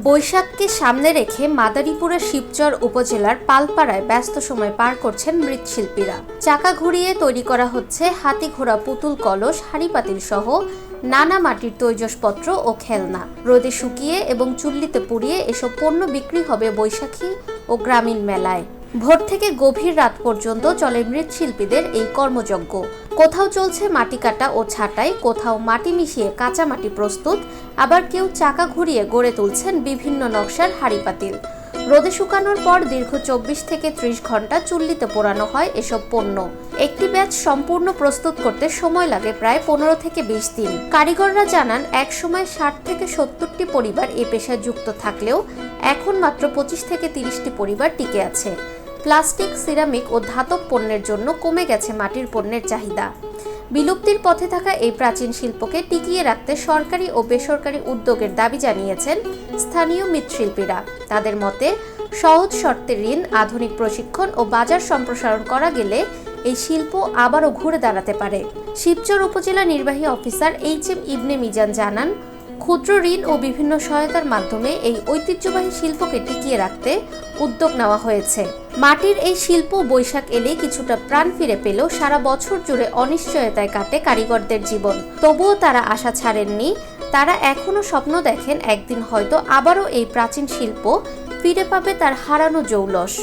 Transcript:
বৈশাখকে সামনে রেখে মাদারীপুরের শিবচর উপজেলার পালপাড়ায় ব্যস্ত সময় পার করছেন মৃৎশিল্পীরা। চাকা ঘুরিয়ে তৈরি করা হচ্ছে হাতি ঘোড়া, পুতুল, কলস, হাঁড়ি-পাতিল সহ নানা মাটির তৈজসপত্র ও খেলনা। রোদে শুকিয়ে এবং চুল্লিতে পুড়িয়ে এসব পণ্য বিক্রি হবে বৈশাখী ও গ্রামীণ মেলায়। ভোর থেকে গভীর রাত পর্যন্ত চলে মৃৎশিল্পীদের এই কর্মযজ্ঞ। কোথাও চলছে মাটি কাটা ও ছাঁটাই, কোথাও মাটি মিশিয়ে কাঁচা মাটি প্রস্তুত, আবার কেউ চাকা ঘুরিয়ে গড়ে তুলছেন বিভিন্ন নকশার হাঁড়ি-পাতিল। রোদে শুকানোর পর দীর্ঘ 24 থেকে 30 ঘন্টা চুল্লিতে পোড়ানো হয় এসব পণ্য। একটি ব্যাচ সম্পূর্ণ প্রস্তুত করতে সময় লাগে প্রায় 15 থেকে 20 দিন। কারিগররা জানান, এক সময় 60 থেকে 70টি পরিবার এ পেশায় যুক্ত থাকলেও এখন মাত্র 25 থেকে 30টি পরিবার টিকে আছে। প্লাস্টিক, সিরামিক ও ধাতব পণ্যের জন্য কমে গেছে মাটির পণ্যের চাহিদা। বিলুপ্তির পথে থাকা এই প্রাচীন শিল্পকে টিকিয়ে রাখতে সরকারি ও বেসরকারি উদ্যোগের দাবি জানিয়েছেন স্থানীয় মৃৎশিল্পীরা। তাদের মতে, সহজ শর্তে ঋণ, আধুনিক প্রশিক্ষণ ও বাজার সম্প্রসারণ করা গেলে এই শিল্প আবারও ঘুরে দাঁড়াতে পারে। শিবচর উপজেলা নির্বাহী অফিসার HM ইবনে মিজান জানান, ক্ষুদ্র ঋণ ও বিভিন্ন সহায়তার মাধ্যমে এই ঐতিহ্যবাহী শিল্পকে টিকিয়ে রাখতে উদ্যোগ নেওয়া হয়েছে। মাটির এই শিল্প বৈশাখ এলেই কিছুটা প্রাণ ফিরে পেলেও সারা বছর জুড়ে অনিশ্চয়তায় কাটে কারিগরদের জীবন। তবুও তারা আশা ছাড়েননি। তারা এখনো স্বপ্ন দেখেন, একদিন হয়তো আবারও এই প্রাচীন শিল্প ফিরে পাবে তার হারানো জৌলস।